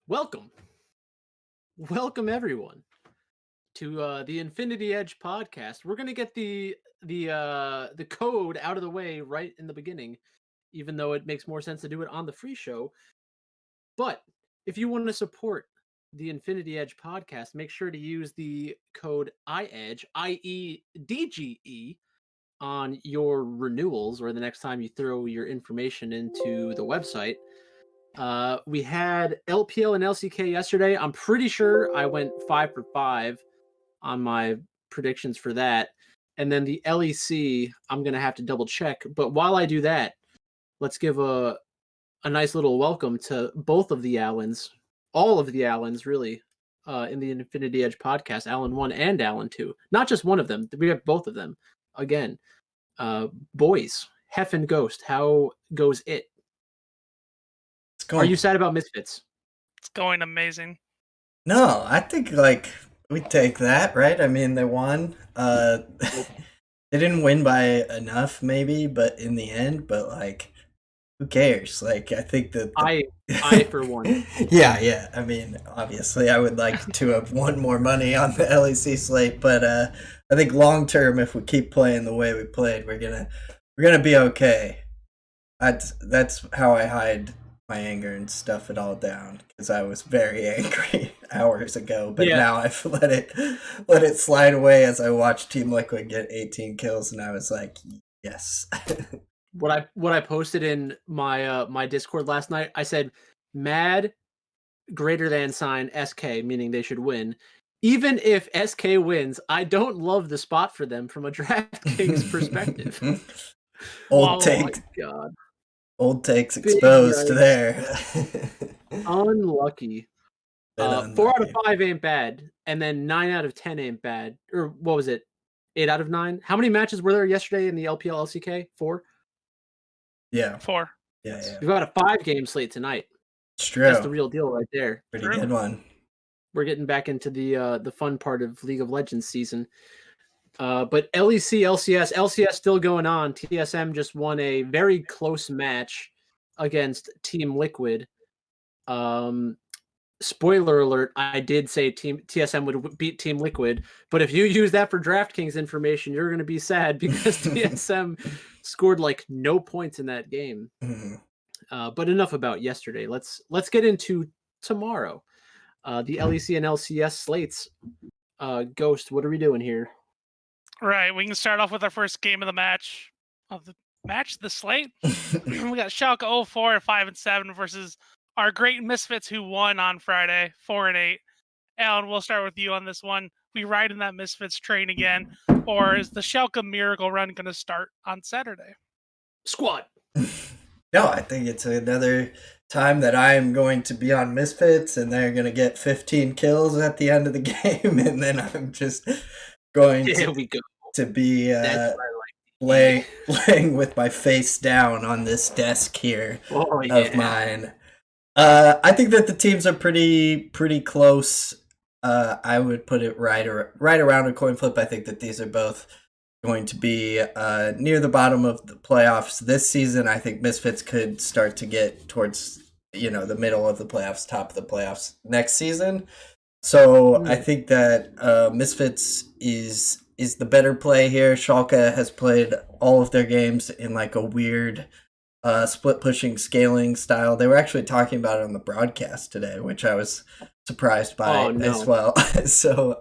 Welcome, welcome everyone to the Infinity Edge podcast. We're gonna get the code out of the way right in the beginning, even though it makes more sense to do it on the free show. But if you want to support the Infinity Edge podcast, make sure to use the code IEDGE, IEDGE, on your renewals or the next time you throw your information into the website. We had LPL and LCK yesterday. I'm pretty sure I went 5 for 5 on my predictions for that. And then the LEC, I'm going to have to double check. But while I do that, let's give a nice little welcome to both of the Allens, all of the Allens, really, in the Infinity Edge podcast, Allen 1 and Allen 2. Not just one of them, we have both of them. Again, boys, Hef and Ghost, how goes it? Are you sad about Misfits? It's going amazing. No, I think we take that, right? I mean, they won. They didn't win by enough, maybe, but in the end, who cares? I think that I for one. Yeah. I mean, obviously, I would like to have won more money on the LEC slate, but I think long term, if we keep playing the way we played, we're gonna be okay. That's how I hide my anger and stuff it all down, because I was very angry hours ago, but now I've let it slide away as I watched Team Liquid get 18 kills, and I was like, yes. What I posted in my my Discord last night, I said MAD greater than sign SK, meaning they should win. Even if SK wins, I don't love the spot for them from a DraftKings perspective. Old take. My God. Old takes exposed there. Unlucky. 4 out of 5 ain't bad, and then 9 out of 10 ain't bad. Or what was it? 8 out of 9? How many matches were there yesterday in the LPL LCK? 4? Yeah. 4. Yeah. We've got a 5-game slate tonight. It's true. That's the real deal right there. Pretty good one. We're getting back into the fun part of League of Legends season. But LEC, LCS still going on. TSM just won a very close match against Team Liquid. Spoiler alert, I did say TSM would beat Team Liquid, but if you use that for DraftKings information, you're going to be sad because TSM scored no points in that game. Mm-hmm. But enough about yesterday. Let's get into tomorrow. The LEC and LCS slates. Ghost, what are we doing here? Right, we can start off with our first game of the match. The slate. We got Schalke 04 at 5-7 versus our great Misfits who won on Friday, 4-8. Alan, we'll start with you on this one. We ride in that Misfits train again, or is the Schalke miracle run going to start on Saturday? Squad. No, I think it's another time that I'm going to be on Misfits, and they're going to get 15 kills at the end of the game, and then I'm just going to be laying with my face down on this desk here of mine. I think that the teams are pretty close. I would put it right around a coin flip. I think that these are both going to be near the bottom of the playoffs this season. I think Misfits could start to get towards the middle of the playoffs, top of the playoffs next season. So I think that Misfits is the better play here. Schalke has played all of their games in a weird split pushing scaling style. They were actually talking about it on the broadcast today, which I was surprised by as well. So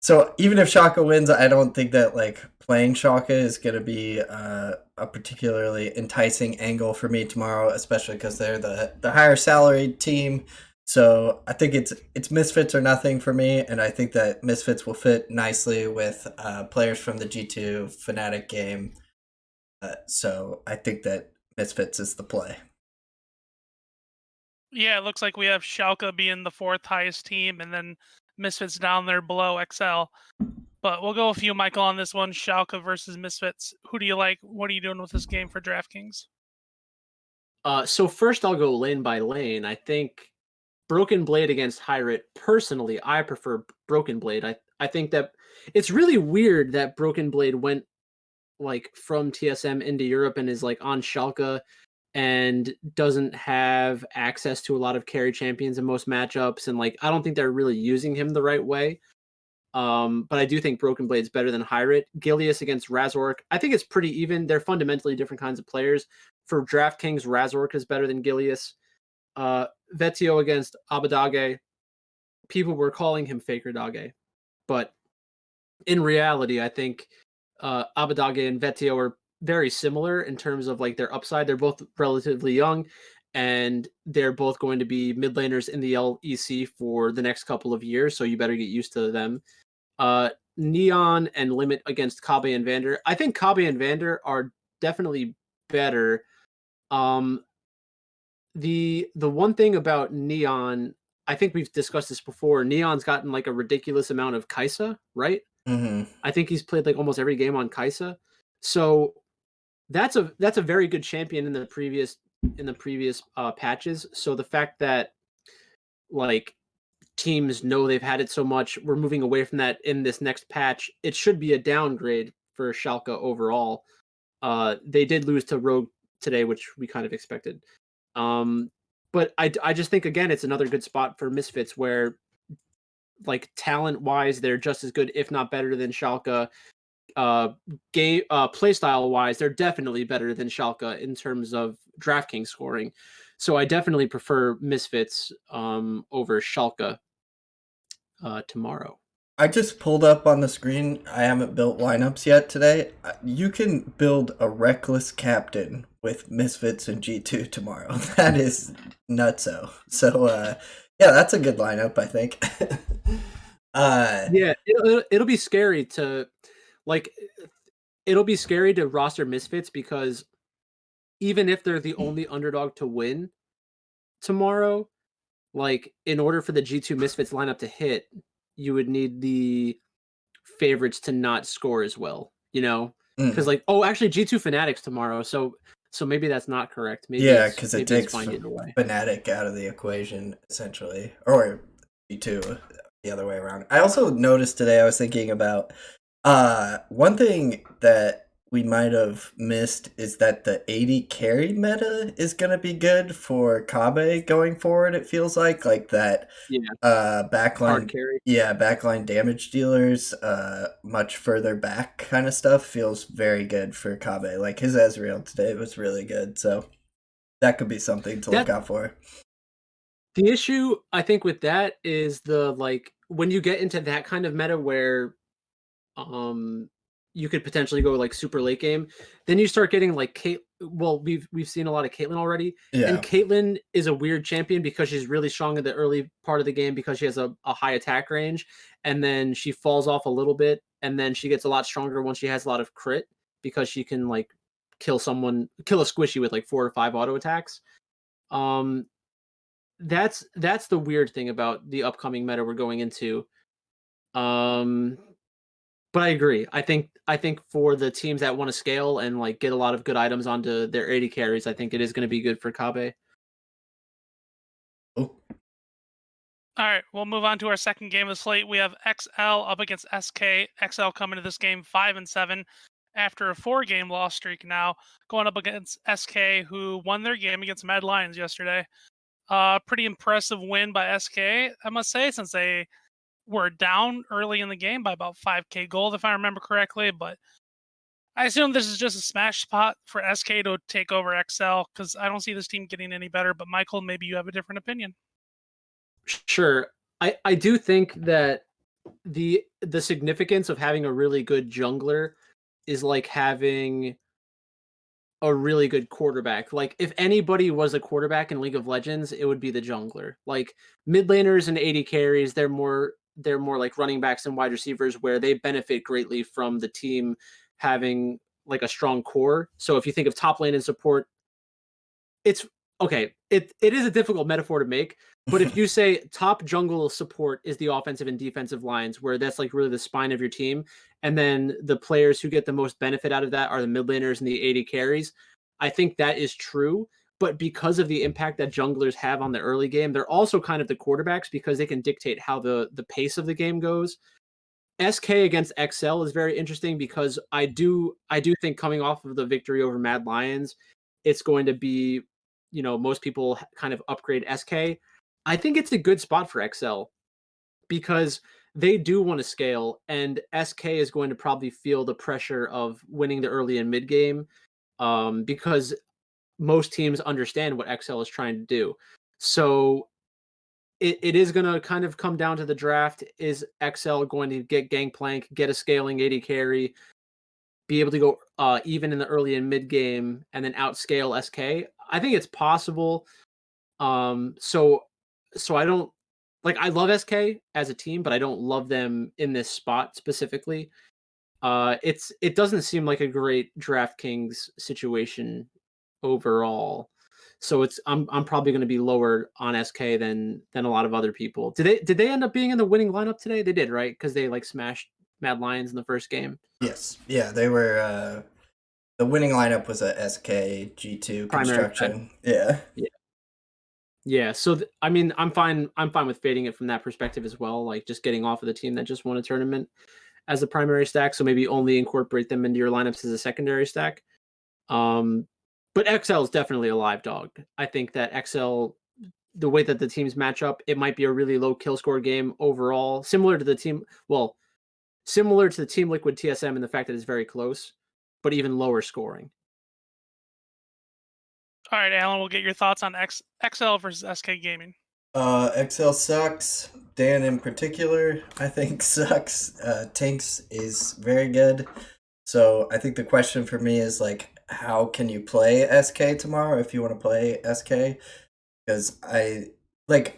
so even if Schalke wins, I don't think that playing Schalke is going to be a particularly enticing angle for me tomorrow, especially because they're the higher salaried team. So I think it's Misfits or nothing for me, and I think that Misfits will fit nicely with players from the G2 Fnatic game. So I think that Misfits is the play. Yeah, it looks like we have Schalke being the 4th highest team, and then Misfits down there below XL. But we'll go with you, Michael, on this one. Schalke versus Misfits. Who do you like? What are you doing with this game for DraftKings? So first I'll go lane by lane. I think Broken Blade against Hyrit, personally, I prefer Broken Blade. I think that it's really weird that Broken Blade went from TSM into Europe and is on Schalke. and doesn't have access to a lot of carry champions in most matchups, and like I don't think they're really using him the right way. But I do think Broken Blade's better than Hyrit. Gilius against Razork, I think it's pretty even. They're fundamentally different kinds of players. For DraftKings, Razork is better than Gilius. Vetio against Abadage, people were calling him Faker Dage, but in reality, I think Abadage and Vetio are very similar in terms of like their upside. They're both relatively young, and they're both going to be mid laners in the LEC for the next couple of years, so you better get used to them. Neon and Limit against Kabe and Vander. I think Kabe and Vander are definitely better. The one thing about Neon, I think we've discussed this before. Neon's gotten like a ridiculous amount of Kai'Sa, right? Mm-hmm. I think he's played like almost every game on Kai'Sa. So that's a very good champion in the previous patches. So the fact that like teams know they've had it so much, we're moving away from that in this next patch. It should be a downgrade for Schalke overall. They did lose to Rogue today, which we kind of expected. But I just think again it's another good spot for Misfits where like talent wise they're just as good, if not better than Schalke. Game playstyle wise, they're definitely better than Schalke in terms of DraftKings scoring. So I definitely prefer Misfits over Schalke tomorrow. I just pulled up on the screen. I haven't built lineups yet today. You can build a reckless captain with Misfits and G2 tomorrow. That is nutso. So yeah, that's a good lineup, I think. Yeah, it'll be scary to roster Misfits because even if they're the only underdog to win tomorrow, like in order for the G2 Misfits lineup to hit, you would need the favorites to not score as well, you know? Because like, oh, actually G2 Fanatics tomorrow, so maybe that's not correct. Maybe yeah, because it takes away. Fnatic out of the equation, essentially. Or G2, the other way around. I also noticed today, I was thinking about one thing that we might have missed is that the 80 carry meta is going to be good for Kabe going forward, it feels like that backline carry. Yeah, backline damage dealers much further back kind of stuff feels very good for Kabe. Like his Ezreal today was really good, so that could be something to look out for. The issue I think with that is the like when you get into that kind of meta where you could potentially go like super late game, then you start getting like Kate. Well, we've seen a lot of Caitlyn already, and Caitlyn is a weird champion because she's really strong in the early part of the game because she has a high attack range, and then she falls off a little bit, and then she gets a lot stronger once she has a lot of crit because she can like kill a squishy with like 4 or 5 auto attacks. That's the weird thing about the upcoming meta we're going into. But I agree. I think for the teams that want to scale and like get a lot of good items onto their 80 carries, I think it is going to be good for Kabe. All right, we'll move on to our second game of the slate. We have XL up against SK. XL coming to this game 5-7 after a 4-game loss streak now, going up against SK, who won their game against Mad Lions yesterday. Pretty impressive win by SK, I must say, since they were down early in the game by about 5k gold, if I remember correctly. But I assume this is just a smash spot for SK to take over XL because I don't see this team getting any better. But Michael, maybe you have a different opinion. Sure. I do think that the significance of having a really good jungler is like having a really good quarterback. Like if anybody was a quarterback in League of Legends, it would be the jungler. Like mid laners and 80 carries, they're more like running backs and wide receivers where they benefit greatly from the team having like a strong core. So if you think of top lane and support, it's okay. It is a difficult metaphor to make, but if you say top jungle support is the offensive and defensive lines, where that's like really the spine of your team, and then the players who get the most benefit out of that are the mid laners and the 80 carries, I think that is true. But because of the impact that junglers have on the early game, they're also kind of the quarterbacks because they can dictate how the pace of the game goes. SK against XL is very interesting because I do think coming off of the victory over Mad Lions, it's going to be, most people kind of upgrade SK. I think it's a good spot for XL because they do want to scale, and SK is going to probably feel the pressure of winning the early and mid game, because most teams understand what XL is trying to do. So it is going to kind of come down to the draft. Is XL going to get Gangplank, get a scaling AD carry, be able to go even in the early and mid game, and then outscale SK? I think it's possible. So I don't I love SK as a team, but I don't love them in this spot specifically. It doesn't seem like a great DraftKings situation overall. So I'm probably going to be lower on SK than a lot of other people. Did they end up being in the winning lineup today? They did, right? Because they smashed Mad Lions in the first game. Yes, yeah, they were. The winning lineup was a SK G2 construction. Yeah. Yeah. So I mean, I'm fine with fading it from that perspective as well. Like just getting off of the team that just won a tournament as a primary stack. So maybe only incorporate them into your lineups as a secondary stack. But XL is definitely a live dog. I think that XL, the way that the teams match up, it might be a really low kill score game overall, similar to the Team Liquid TSM in the fact that it's very close, but even lower scoring. All right, Alan, we'll get your thoughts on XL versus SK Gaming. XL sucks. Dan in particular, I think, sucks. Tinks is very good. So I think the question for me is how can you play SK tomorrow if you want to play SK? Because I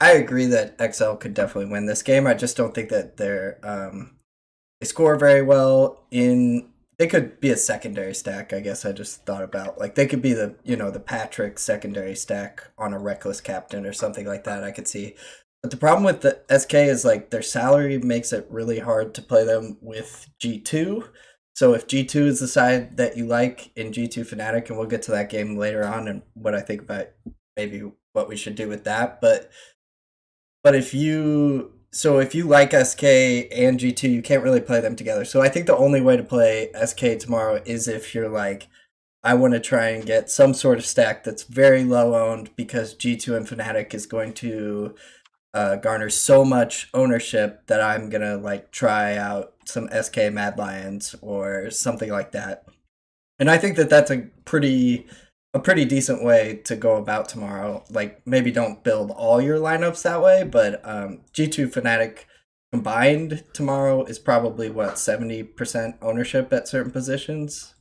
agree that XL could definitely win this game. I just don't think that they score very well they could be a secondary stack, I guess I just thought about. They could be the Patrick secondary stack on a Reckless Captain or something like that, I could see. But the problem with the SK is their salary makes it really hard to play them with G2. So if G2 is the side that you like in G2 Fnatic, and we'll get to that game later on and what I think about maybe what we should do with that. But if you like SK and G2, you can't really play them together. So I think the only way to play SK tomorrow is if you're I want to try and get some sort of stack that's very low owned because G2 and Fnatic is going to garner so much ownership that I'm going to try out some SK Mad Lions or something like that. And I think that that's a pretty decent way to go about tomorrow. Maybe don't build all your lineups that way, but G2 Fnatic combined tomorrow is probably 70% ownership at certain positions.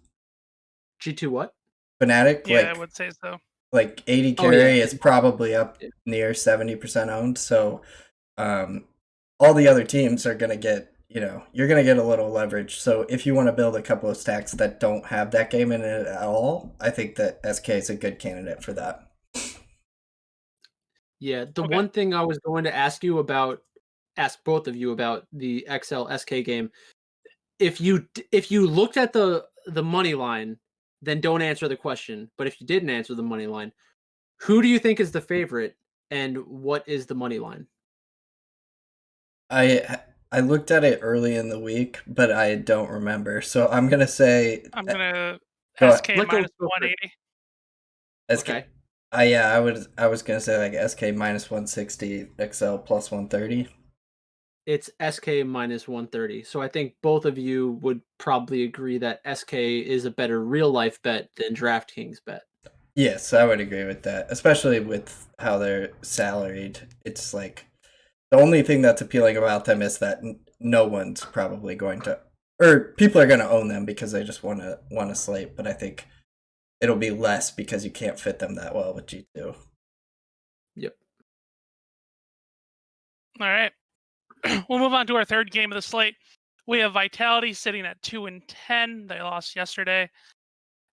G2 what? Fnatic, yeah, I would say so. 80 carry is probably up near 70% owned. So all the other teams are going to get, you're going to get a little leverage. So if you want to build a couple of stacks that don't have that game in it at all, I think that SK is a good candidate for that. Yeah, the one thing I was going to ask both of you about the XL SK game, if you looked at the money line, then don't answer the question. But if you didn't answer the money line, who do you think is the favorite, and what is the money line? I looked at it early in the week, but I don't remember. So I'm gonna say SK minus 180. SK. Okay. I was gonna say SK minus 160, XL plus 130. It's SK minus 130. So I think both of you would probably agree that SK is a better real life bet than DraftKings bet. Yes, I would agree with that, especially with how they're salaried. It's the only thing that's appealing about them is that no one's probably going to, or people are going to own them because they just want a slate. But I think it'll be less because you can't fit them that well with G2. Yep. All right. We'll move on to our third game of the slate. We have Vitality sitting at 2-10. They lost yesterday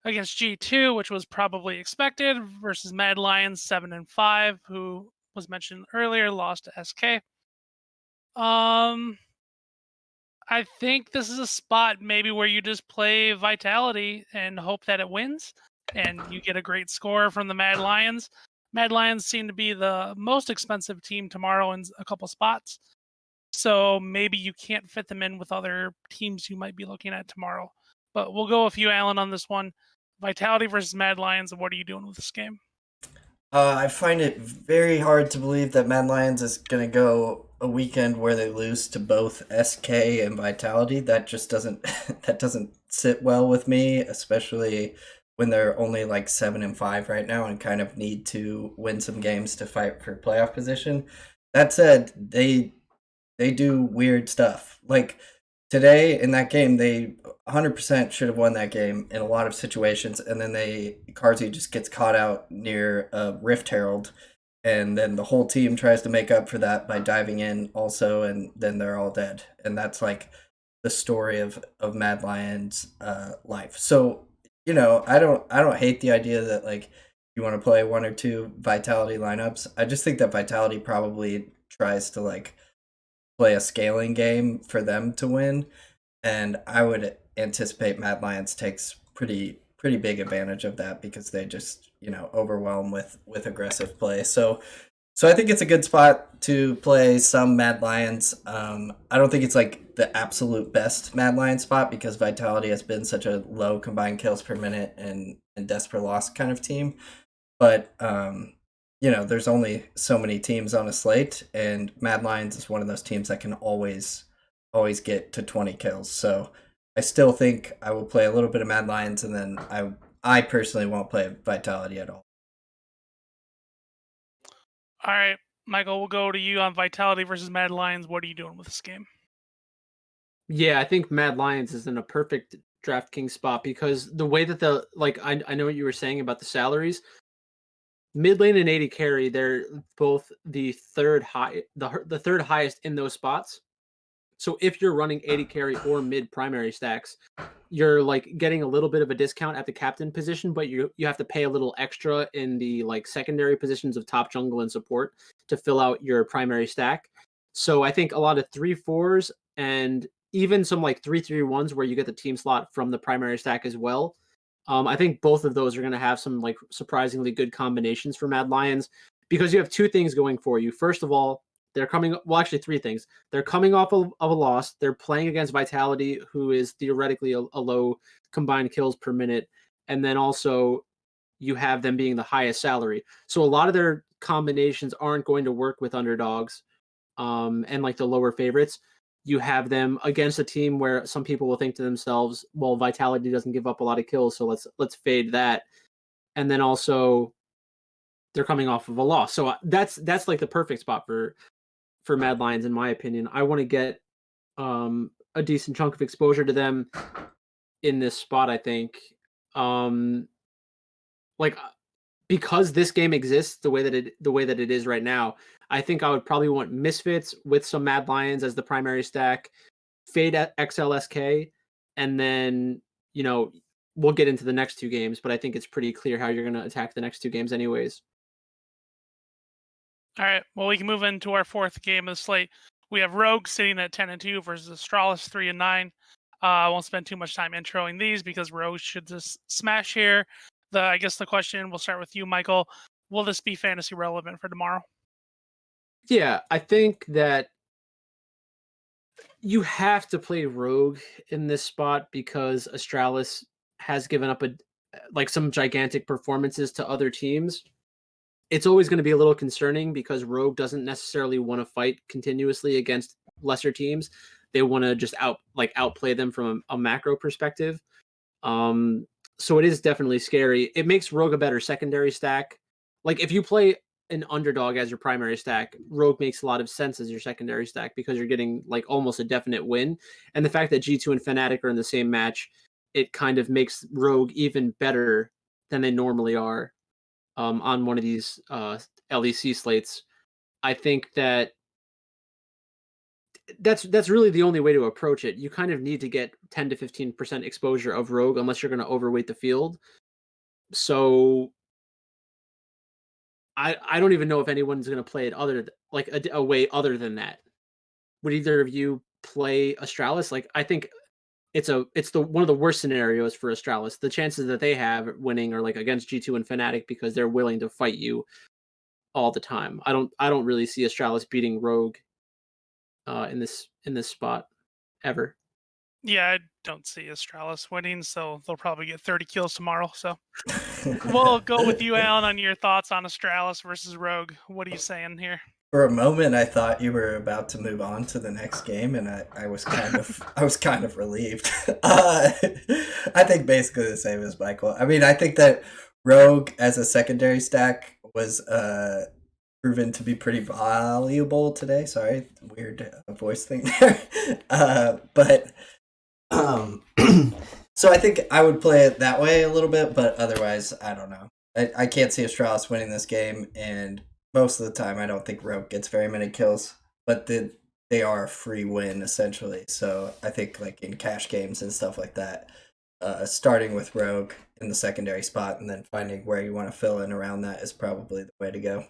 against G2, which was probably expected, versus Mad Lions 7-5, who was mentioned earlier, lost to SK. I think this is a spot maybe where you just play Vitality and hope that it wins, and you get a great score from the Mad Lions. Mad Lions seem to be the most expensive team tomorrow in a couple spots, so maybe you can't fit them in with other teams you might be looking at tomorrow. But we'll go with you, Alan, on this one. Vitality versus Mad Lions. What are you doing with this game? I find it very hard to believe that Mad Lions is going to go a weekend where they lose to both SK and Vitality. That just doesn't that doesn't sit well with me, especially when they're only like 7-5 right now and kind of need to win some games to fight for playoff position. That said, they do weird stuff. Like today in that game, they 100% should have won that game in a lot of situations, and then Carzzy just gets caught out near a Rift Herald, and then the whole team tries to make up for that by diving in also, and then they're all dead. And that's like the story of Mad Lion's life. So I don't hate the idea that like you want to play one or two Vitality lineups. I just think that Vitality probably tries to like play a scaling game for them to win, and I would anticipate Mad Lions takes pretty big advantage of that because they just overwhelm with aggressive play. So I think it's a good spot to play some Mad Lions. I don't think it's like the absolute best Mad Lions spot because Vitality has been such a low combined kills per minute and desperate loss kind of team, but there's only so many teams on a slate, and Mad Lions is one of those teams that can always get to 20 kills. So I still think I will play a little bit of Mad Lions, and then I personally won't play Vitality at all. All right, Michael, we'll go to you on Vitality versus Mad Lions. What are you doing with this game? Yeah, I think Mad Lions is in a perfect DraftKings spot because the way that I know what you were saying about the salaries. Mid lane and AD carry, they're both the third highest in those spots. So if you're running AD carry or mid primary stacks, you're like getting a little bit of a discount at the captain position, but you have to pay a little extra in the like secondary positions of top jungle and support to fill out your primary stack. So I think a lot of 3-4s and even some like 3-3-1s where you get the team slot from the primary stack as well. I think both of those are going to have some like surprisingly good combinations for Mad Lions because you have two things going for you. First of all, actually three things. They're coming off of a loss. They're playing against Vitality, who is theoretically a low combined kills per minute. And then also you have them being the highest salary. So a lot of their combinations aren't going to work with underdogs and like the lower favorites. You have them against a team where some people will think to themselves, well, Vitality doesn't give up a lot of kills, so let's fade that. And then also they're coming off of a loss. So that's like the perfect spot for Mad Lions, in my opinion. I want to get a decent chunk of exposure to them in this spot, I think. Because this game exists the way that it is right now, I think I would probably want Misfits with some Mad Lions as the primary stack, fade at XLSK, and then we'll get into the next two games, but I think it's pretty clear how you're going to attack the next two games anyways. All right, well, we can move into our fourth game of the slate. We have Rogue sitting at 10-2 versus Astralis 3-9. I won't spend too much time introing these because Rogue should just smash here. I guess the question, we'll start with you, Michael. Will this be fantasy relevant for tomorrow? Yeah, I think that you have to play Rogue in this spot because Astralis has given up some gigantic performances to other teams. It's always going to be a little concerning because Rogue doesn't necessarily want to fight continuously against lesser teams. They want to just outplay them from a macro perspective. So it is definitely scary. It makes Rogue a better secondary stack. Like if you play an underdog as your primary stack, Rogue makes a lot of sense as your secondary stack because you're getting like almost a definite win. And the fact that G2 and Fnatic are in the same match, it kind of makes Rogue even better than they normally are on one of these LEC slates. I think that's really the only way to approach it. You kind of need to get 10 to 15% exposure of Rogue unless you're going to overweight the field. So I don't even know if anyone's going to play it a way other than that. Would either of you play Astralis? Like I think it's one of the worst scenarios for Astralis. The chances that they have winning are like against G2 and Fnatic because they're willing to fight you all the time. I don't really see Astralis beating Rogue in this spot ever. Yeah, I don't see Astralis winning, so they'll probably get 30 kills tomorrow. So we'll go with you, Alan, on your thoughts on Astralis versus Rogue. What are you saying here? For a moment, I thought you were about to move on to the next game, and I was kind of relieved. I think basically the same as Michael. I mean, I think that Rogue as a secondary stack was proven to be pretty valuable today. Sorry, weird voice thing there. But so I think I would play it that way a little bit, but otherwise, I don't know. I can't see Astralis winning this game, and most of the time, I don't think Rogue gets very many kills, but they are a free win essentially. So I think like in cash games and stuff like that, starting with Rogue in the secondary spot and then finding where you want to fill in around that is probably the way to go.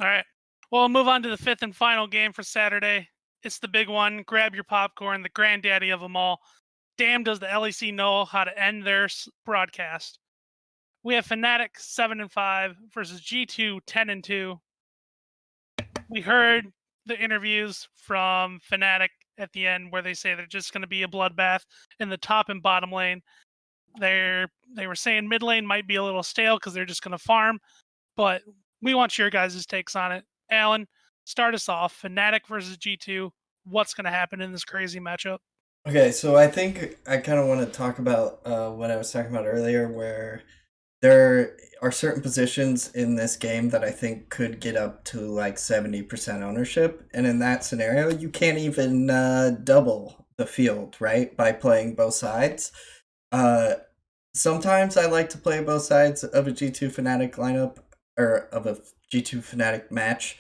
All right. Well, we'll move on to the fifth and final game for Saturday. It's the big one. Grab your popcorn, the granddaddy of them all. Damn, does the LEC know how to end their broadcast? We have Fnatic 7-5 versus G2 10-2. We heard the interviews from Fnatic at the end where they say they're just going to be a bloodbath in the top and bottom lane. They were saying mid lane might be a little stale because they're just going to farm, but we want your guys' takes on it. Alan, start us off. Fnatic versus G2. What's going to happen in this crazy matchup? Okay, so I think I kind of want to talk about what I was talking about earlier, where there are certain positions in this game that I think could get up to like 70% ownership. And in that scenario, you can't even double the field, right? By playing both sides. Sometimes I like to play both sides of a G2 Fnatic lineup or of a G2 Fnatic match.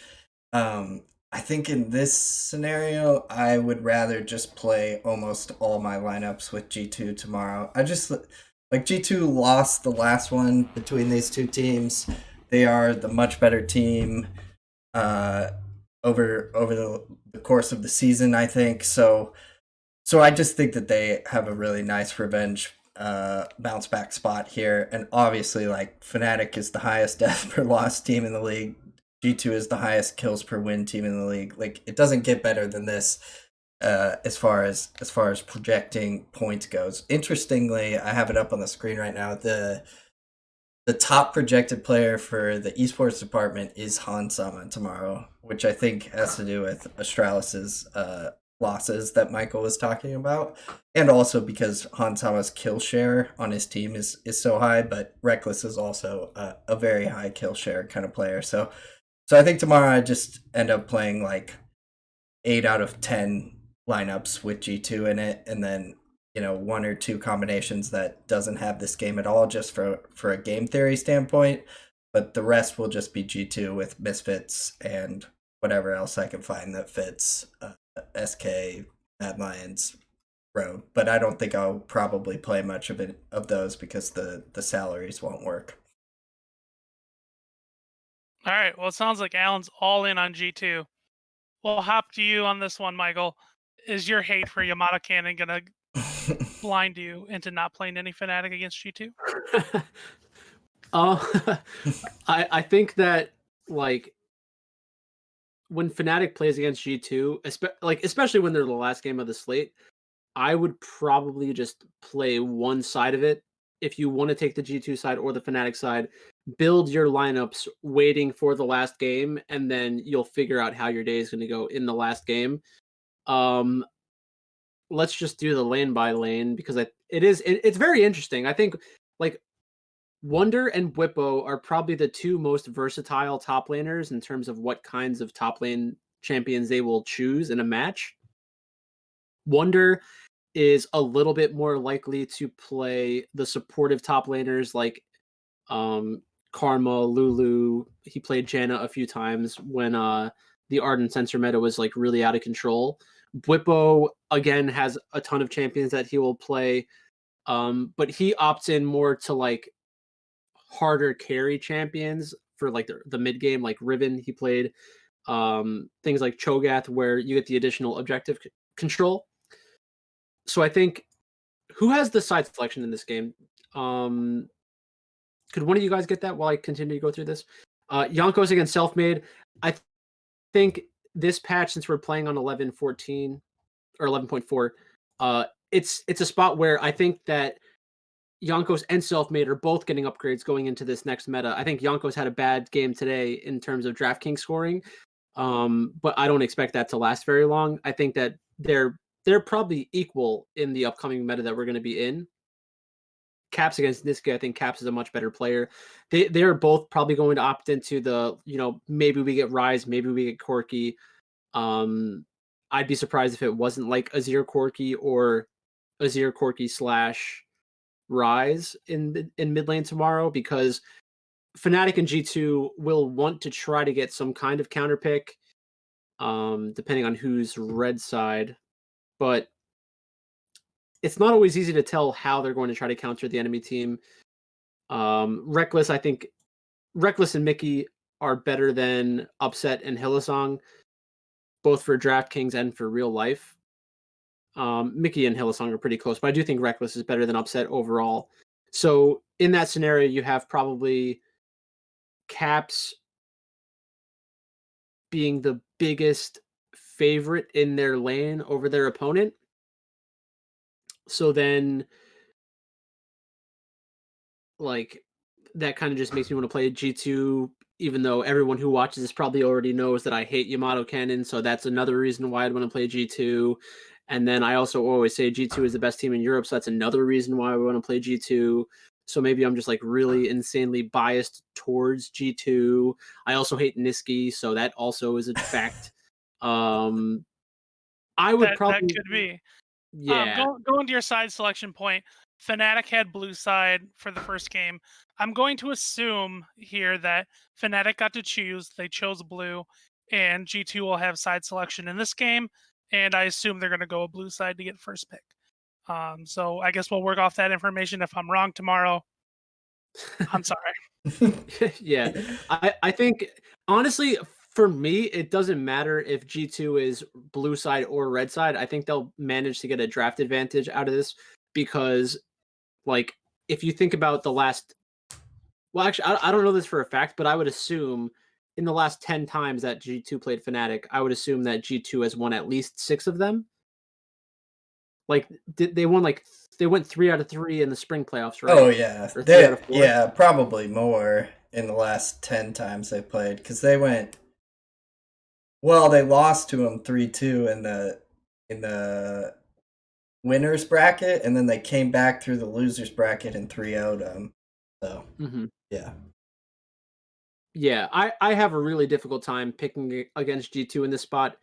I think in this scenario, I would rather just play almost all my lineups with G2 tomorrow. I just like G2 lost the last one between these two teams. They are the much better team over the course of the season, I think. So I just think that they have a really nice revenge bounce back spot here. And obviously, like Fnatic is the highest death per loss team in the league. G2 is the highest kills per win team in the league. Like it doesn't get better than this. As far as projecting points goes. Interestingly, I have it up on the screen right now. The top projected player for the esports department is Hansama tomorrow, which I think has to do with Astralis's losses that Michael was talking about, and also because Hansama's kill share on his team is so high, but Reckless is also a very high kill share kind of player. So I think tomorrow I just end up playing like 8 out of 10 lineups with G2 in it, and then 1 or 2 combinations that doesn't have this game at all, just for a game theory standpoint, but the rest will just be G2 with Misfits and whatever else I can find that fits SK, Mad Lions, Rogue. But I don't think I'll probably play much of those because the salaries won't work. All right, well, it sounds like Alan's all in on G2. We'll hop to you on this one, Michael. Is your hate for Yamato Cannon going to blind you into not playing any Fnatic against G2? I think that like when Fnatic plays against G2, especially when they're the last game of the slate, I would probably just play one side of it. If you want to take the G2 side or the Fnatic side, build your lineups waiting for the last game, and then you'll figure out how your day is going to go in the last game. Let's just do the lane by lane because it's very interesting. I think like Wunder and Whippo are probably the 2 most versatile top laners in terms of what kinds of top lane champions they will choose in a match. Wunder is a little bit more likely to play the supportive top laners like Karma, Lulu. He played Janna a few times when the Ardent Sensor meta was like really out of control. Whippo again has a ton of champions that he will play, but he opts in more to like harder carry champions for like the mid game, like Riven. He played things like Cho'Gath where you get the additional objective control. So I think who has the side selection in this game? Could one of you guys get that while I continue to go through this? Yonkos against Selfmade. I think this patch, since we're playing on 11-14, or 11.4. It's a spot where I think that Yonkos and Selfmade are both getting upgrades going into this next meta. I think Yonkos had a bad game today in terms of DraftKings scoring, but I don't expect that to last very long. I think that they're probably equal in the upcoming meta that we're going to be in. Caps against Niska, I think Caps is a much better player. They're both probably going to opt into the, maybe we get Rise, maybe we get Corki. I'd be surprised if it wasn't like Azir Corki or Azir Corki / Rise in mid lane tomorrow, because Fnatic and G2 will want to try to get some kind of counter pick, depending on who's red side. But it's not always easy to tell how they're going to try to counter the enemy team. Reckless, I think Reckless and Mickey are better than Upset and Hillsong, both for DraftKings and for real life. Mickey and Hillsong are pretty close, but I do think Reckless is better than Upset overall. So in that scenario, you have probably Caps being the biggest favorite in their lane over their opponent. So then, like, that kind of just makes me want to play G2, even though everyone who watches this probably already knows that I hate Yamato Cannon. So that's another reason why I'd want to play G2. And then I also always say G2 is the best team in Europe. So that's another reason why I want to play G2. So maybe I'm just like really insanely biased towards G2. I also hate Niski, so that also is a fact. I would probably... That could be. Yeah. Going to your side selection point, Fnatic had blue side for the first game. I'm going to assume here that Fnatic got to choose. They chose blue, and G2 will have side selection in this game, and I assume they're going to go a blue side to get first pick. So I guess we'll work off that information. If I'm wrong tomorrow, I'm sorry. Yeah. I think, honestly, for me, it doesn't matter if G2 is blue side or red side. I think they'll manage to get a draft advantage out of this because, like, if you think about the last... Well, actually, I don't know this for a fact, but I would assume in the last 10 times that G2 played Fnatic, I would assume that G2 has won at least 6 of them. Like, they went 3 out of 3 in the spring playoffs, right? Oh yeah, Or 3 out of 4? Yeah, probably more in the last 10 times they played, because they went... Well, they lost to them 3-2 in the winners bracket, and then they came back through the losers bracket and 3-0'd them. So yeah. Yeah, I have a really difficult time picking against G2 in this spot.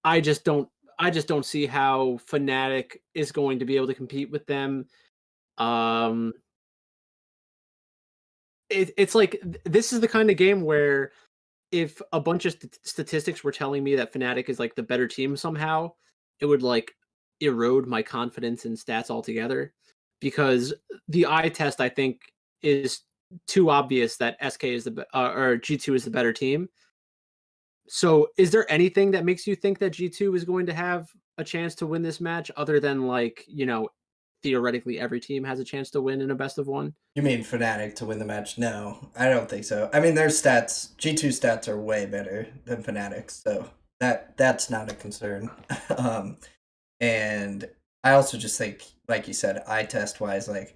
I just don't see how Fnatic is going to be able to compete with them. It's like, this is the kind of game where if a bunch of statistics were telling me that Fnatic is like the better team somehow, it would like erode my confidence in stats altogether, because the eye test, I think, is too obvious that SK is or G2 is the better team. So is there anything that makes you think that G2 is going to have a chance to win this match, other than, like, theoretically every team has a chance to win in a best of one? You mean Fnatic to win the match? No, I don't think so. I mean, their stats, G2 stats are way better than Fnatic's, so that's not a concern. And I also just think, like you said, eye test wise, like,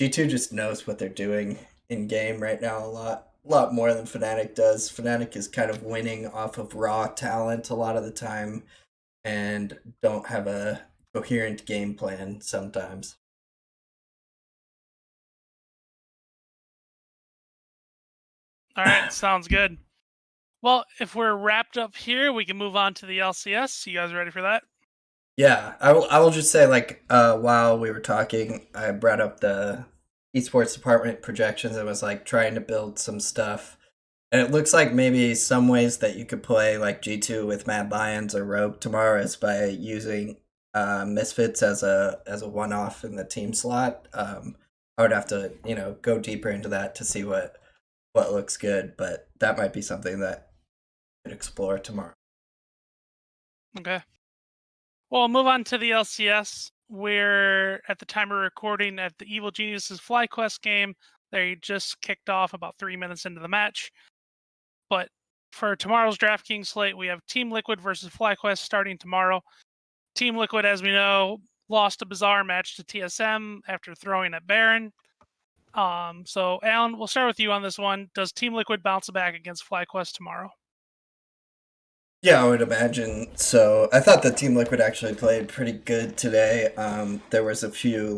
G2 just knows what they're doing in game right now a lot more than Fnatic does. Fnatic is kind of winning off of raw talent a lot of the time and don't have a coherent game plan sometimes. All right, sounds good. Well, if we're wrapped up here, we can move on to the LCS. You guys ready for that? Yeah, I will just say, like, while we were talking, I brought up the esports department projections. I was like trying to build some stuff, and it looks like maybe some ways that you could play like G2 with Mad Lions or Rogue tomorrow is by using Misfits as a one-off in the team slot. I would have to go deeper into that to see what looks good, but that might be something that we could explore tomorrow. Okay. Well, I'll move on to the LCS. We're, at the time of recording, at the Evil Geniuses FlyQuest game. They just kicked off about 3 minutes into the match. But for tomorrow's DraftKings slate, we have Team Liquid versus FlyQuest starting tomorrow. Team Liquid, as we know, lost a bizarre match to TSM after throwing at Baron. So, Alan, we'll start with you on this one. Does Team Liquid bounce back against FlyQuest tomorrow? Yeah, I would imagine so. I thought the Team Liquid actually played pretty good today. There was a few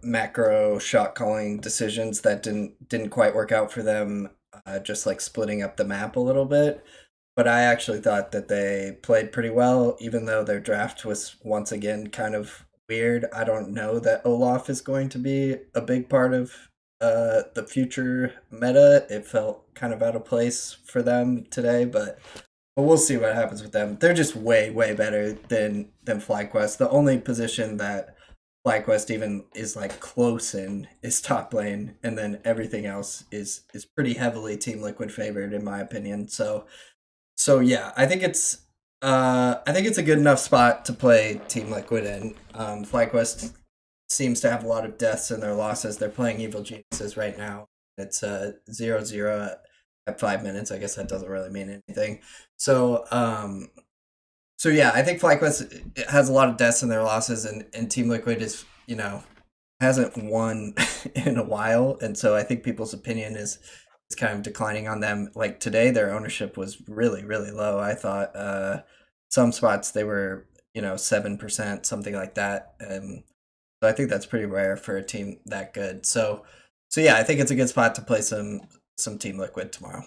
macro shot calling decisions that didn't quite work out for them, just like splitting up the map a little bit. But I actually thought that they played pretty well, even though their draft was once again kind of weird. I don't know that Olaf is going to be a big part of the future meta. It felt kind of out of place for them today, but we'll see what happens with them. They're just way better than FlyQuest. The only position that FlyQuest even is like close in is top lane, and then everything else is pretty heavily Team Liquid favored in my opinion. So yeah, I think it's a good enough spot to play Team Liquid in. FlyQuest seems to have a lot of deaths in their losses. They're playing Evil Geniuses right now. It's 0-0 at 5 minutes. I guess that doesn't really mean anything. So yeah, I think FlyQuest has a lot of deaths in their losses, and Team Liquid is, hasn't won in a while, and so I think people's opinion is kind of declining on them. Like today, their ownership was really low. I thought some spots they were 7%, something like that, and so I think that's pretty rare for a team that good. So yeah, I think it's a good spot to play some Team Liquid tomorrow.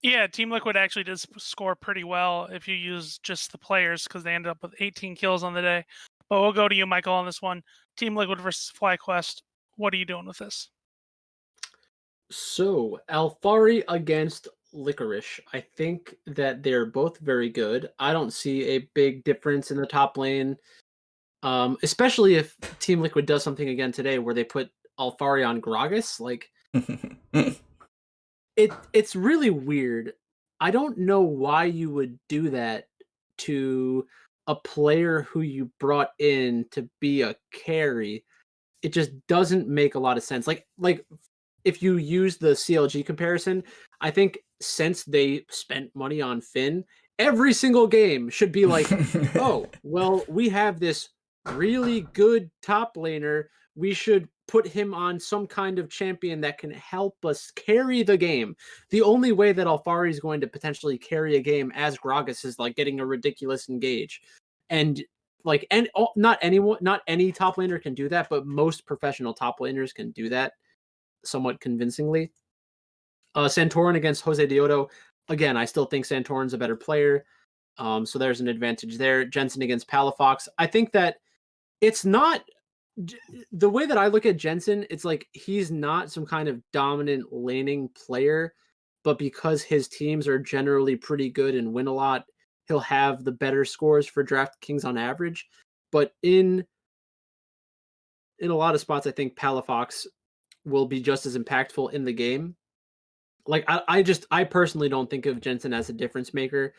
Yeah, Team Liquid actually did score pretty well if you use just the players, because they ended up with 18 kills on the day. But we'll go to you, Michael, on this one. Team Liquid versus FlyQuest. What are you doing with this? So, Alfari against Licorice. I think that they're both very good. I don't see a big difference in the top lane, especially if Team Liquid does something again today where they put Alfari on Gragas. Like, it's really weird. I don't know why you would do that to a player who you brought in to be a carry. It just doesn't make a lot of sense. Like if you use the CLG comparison, I think since they spent money on Finn, every single game should be like, oh, well, we have this really good top laner. We should put him on some kind of champion that can help us carry the game. The only way that Alfari is going to potentially carry a game as Gragas is like getting a ridiculous engage. And not any top laner can do that, but most professional top laners can do that somewhat convincingly. Santorin against Jose Diodo. Again, I still think Santorin's a better player. So there's an advantage there. Jensen against Palafox. I think that it's not the way that I look at Jensen, it's like he's not some kind of dominant laning player, but because his teams are generally pretty good and win a lot, he'll have the better scores for DraftKings on average. But in a lot of spots, I think Palafox will be just as impactful in the game. Like I personally don't think of Jensen as a difference maker.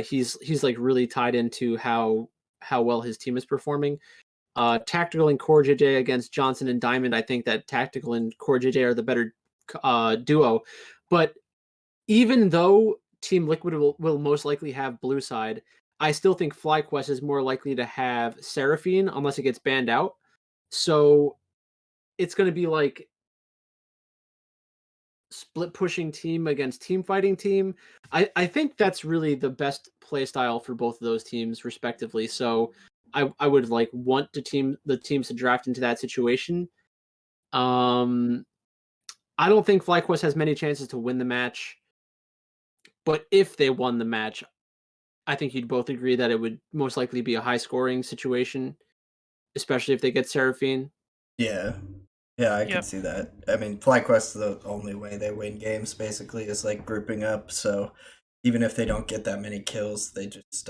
He's like really tied into how well his team is performing. Tactical and Core JJ against Johnson and Diamond. I think that Tactical and Core JJ are the better duo. But even though Team Liquid will most likely have blue side, I still think FlyQuest is more likely to have Seraphine unless it gets banned out. So it's going to be like split pushing team against team fighting team. I think that's really the best play style for both of those teams respectively. So I would like want the teams to draft into that situation. I don't think FlyQuest has many chances to win the match, but if they won the match, I think you'd both agree that it would most likely be a high scoring situation, especially if they get Seraphine. Yeah, I can see that. I mean, FlyQuest, the only way they win games basically is like grouping up. So even if they don't get that many kills, they just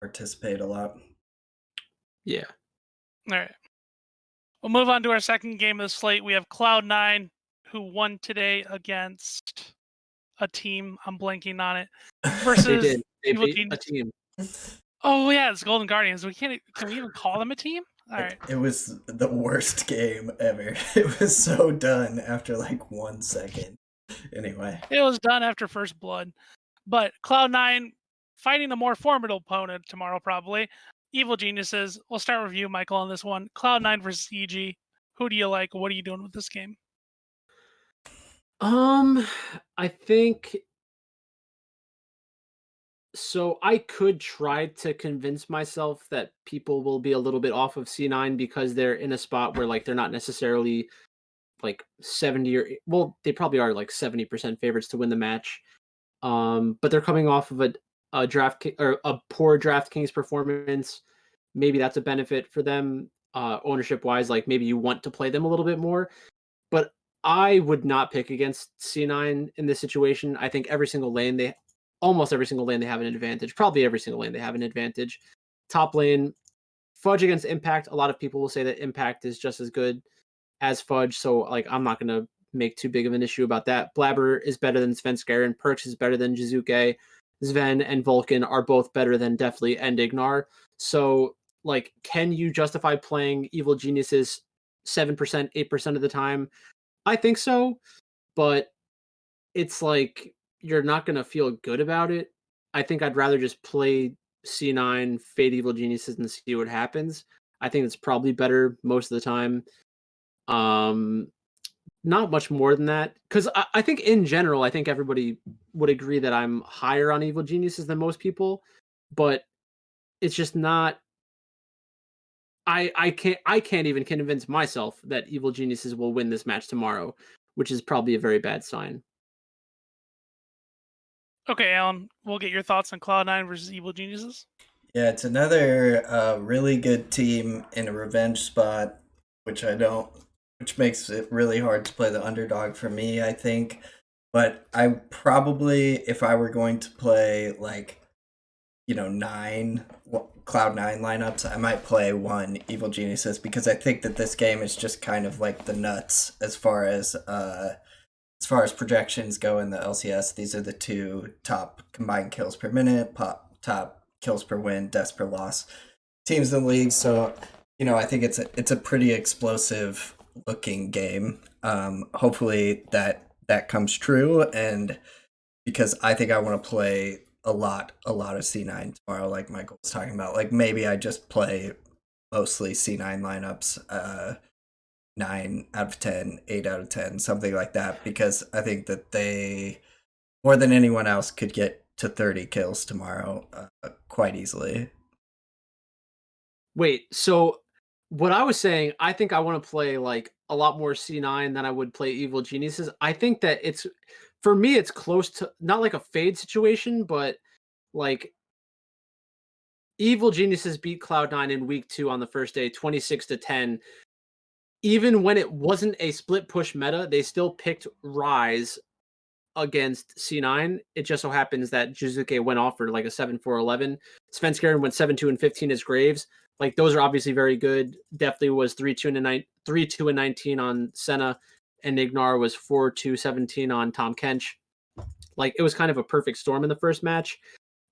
participate a lot. Yeah. All right. We'll move on to our second game of the slate. We have Cloud9, who won today against a team. I'm blanking on it. Versus they beat a team. Oh yeah, it's Golden Guardians. Can we even call them a team? All right. It was the worst game ever. It was so done after like 1 second. Anyway. It was done after first blood. But Cloud9 fighting a more formidable opponent tomorrow, probably. Evil Geniuses. We'll start with you, Michael, on this one. Cloud9 versus EG. Who do you like? What are you doing with this game? I think so. I could try to convince myself that people will be a little bit off of C9 because they're in a spot where like they're not necessarily like 70 or well, they probably are like 70% favorites to win the match. But they're coming off of a or a poor DraftKings performance. Maybe that's a benefit for them, ownership wise. Like maybe you want to play them a little bit more. But I would not pick against C9 in this situation. I think almost every single lane they have an advantage. Probably every single lane they have an advantage. Top lane, Fudge against Impact. A lot of people will say that Impact is just as good as Fudge. So like I'm not gonna make too big of an issue about that. Blabber is better than Svenskeren. Perks is better than Jizuke. Sven and Vulcan are both better than Deathly and Ignar. So like, can you justify playing Evil Geniuses 7%, 8% of the time? I think so, but it's like you're not gonna feel good about it. I think I'd rather just play C9, Fate Evil Geniuses, and see what happens. I think it's probably better most of the time. Not much more than that, because I think in general, I think everybody would agree that I'm higher on Evil Geniuses than most people, but it's just not. I can't even convince myself that Evil Geniuses will win this match tomorrow, which is probably a very bad sign. Okay, Alan, we'll get your thoughts on Cloud9 versus Evil Geniuses. Yeah, it's another really good team in a revenge spot, which makes it really hard to play the underdog for me, I think. But I probably, if I were going to play like, Cloud9 lineups, I might play one Evil Geniuses because I think that this game is just kind of like the nuts as far as projections go in the LCS. These are the two top combined kills per minute, top kills per win, deaths per loss teams in the league. So, I think it's a pretty explosive looking game. Hopefully that comes true, and because I think I want to play a lot of C9 tomorrow, like Michael was talking about. Like maybe I just play mostly C9 lineups, 9 out of 10, 8 out of 10, something like that, because I think that they, more than anyone else, could get to 30 kills tomorrow quite easily. Wait, so what I was saying, I think I want to play like a lot more C9 than I would play Evil Geniuses. I think that for me, it's close to not like a fade situation, but like Evil Geniuses beat Cloud9 in week 2 on the first day, 26-10. Even when it wasn't a split push meta, they still picked Rise against C9. It just so happens that Jizuke went off for like a 7-4-11. Svenskeren went 7-2-15 as Graves. Like those are obviously very good. Definitely was 3-2-19 on Senna, and Ignar was 4-2-17 on Tom Kench. Like it was kind of a perfect storm in the first match.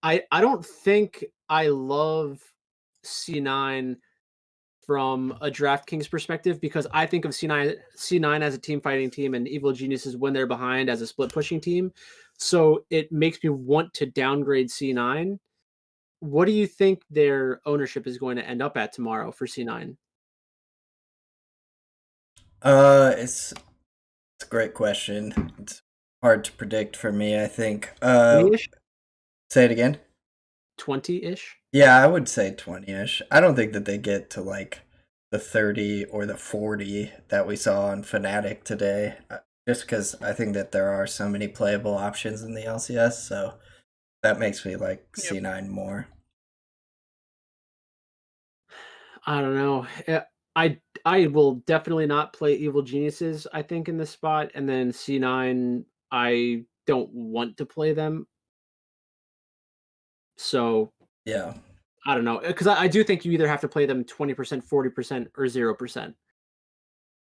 I don't think I love C9 from a DraftKings perspective because I think of C9 as a team fighting team and Evil Geniuses when they're behind as a split pushing team. So it makes me want to downgrade C9. What do you think their ownership is going to end up at tomorrow for C9? It's a great question. It's hard to predict for me, I think. 20-ish? Say it again. 20-ish? Yeah, I would say 20-ish. I don't think that they get to like the 30 or the 40 that we saw on Fnatic today, just because I think that there are so many playable options in the LCS, so that makes me like C9 more. I don't know. I will definitely not play Evil Geniuses, I think, in this spot, and then C9, I don't want to play them. So yeah, I don't know, because I do think you either have to play them 20%, 40%, or 0%.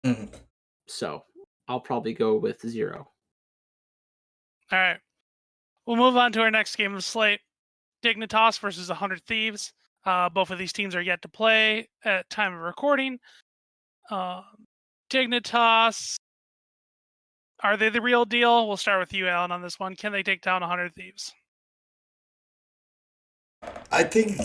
mm-hmm. So I'll probably go with 0. All right. We'll move on to our next game of the slate. Dignitas versus 100 Thieves. Both of these teams are yet to play at time of recording. Dignitas Are they the real deal? We'll start with you, Alan, on this one. Can they take down 100 Thieves? I think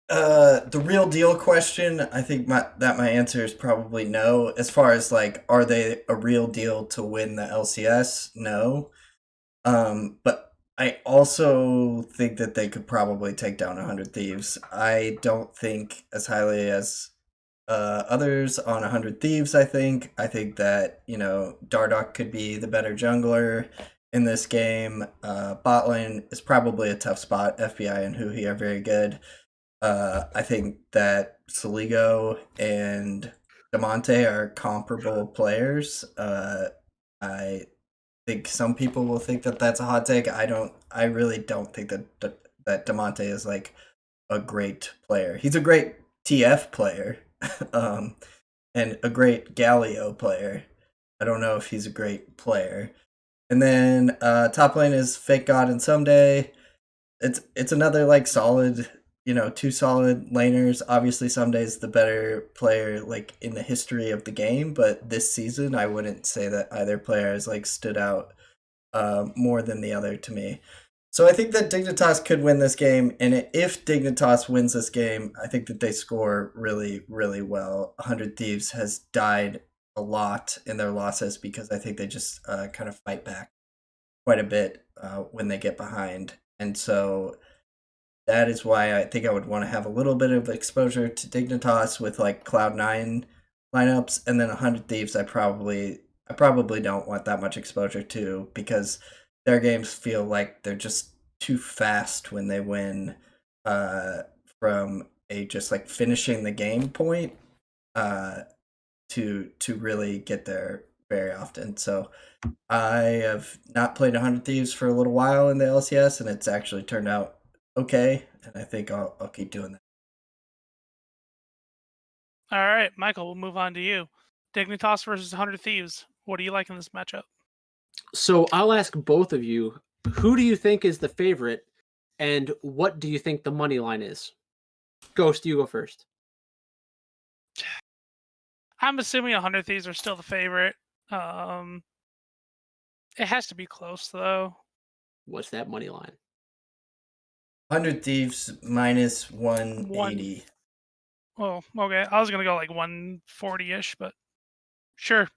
the real deal question, I think my answer is probably no. As far as like, are they a real deal to win the LCS? No. But I also think that they could probably take down 100 Thieves. I don't think as highly as others on 100 Thieves. I think that, you know, Dardoch could be the better jungler in this game. Bot lane is probably a tough spot. FBI and Huhi are very good. I think that Soligo and Damonte are comparable players. I think some people will think that that's a hot take. I really don't think that Damonte is like a great player. He's a great TF player, and a great Galio player. I don't know if he's a great player. And then top lane is Fake God and Someday. It's another like solid, you know, two solid laners. Obviously, Someday's the better player like in the history of the game, but this season I wouldn't say that either player has like stood out more than the other to me. So I think that Dignitas could win this game, and if Dignitas wins this game, I think that they score really, really well. 100 Thieves has died a lot in their losses because I think they just kind of fight back quite a bit when they get behind. And so that is why I think I would want to have a little bit of exposure to Dignitas with like Cloud9 lineups, and then 100 Thieves I probably don't want that much exposure to because their games feel like they're just too fast when they win from a just like finishing the game point to really get there very often. So I have not played 100 Thieves for a little while in the LCS, and it's actually turned out okay, and I think I'll keep doing that. All right, Michael, we'll move on to you. Dignitas versus 100 Thieves. What do you like in this matchup? So I'll ask both of you, who do you think is the favorite, and what do you think the money line is? Ghost, you go first. I'm assuming 100 Thieves are still the favorite. It has to be close, though. What's that money line? 100 Thieves minus 180. Oh, okay. I was going to go like 140-ish, but sure.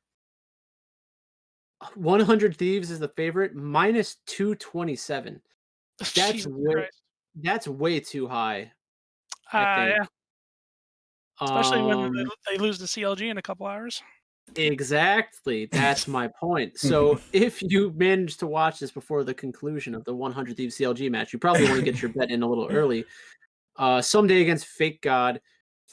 100 Thieves is the favorite, minus 227. That's way too high, I think. Yeah. Especially when they lose to CLG in a couple hours. Exactly. That's my point. So if you manage to watch this before the conclusion of the 100 Thieves CLG match, you probably want to get your bet in a little early. Someday against Fake God.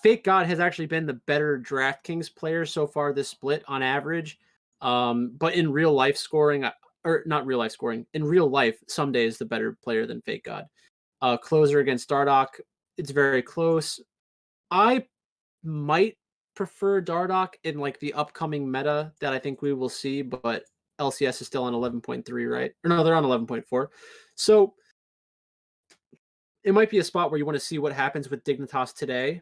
Fake God has actually been the better DraftKings player so far this split on average. But in real life scoring, or not real life scoring, in real life, Someday is the better player than Fake God. Closer against Dardoch, it's very close. I might prefer Dardoch in like the upcoming meta that I think we will see, but LCS is still on 11.3, right? Or no, they're on 11.4. So it might be a spot where you want to see what happens with Dignitas today.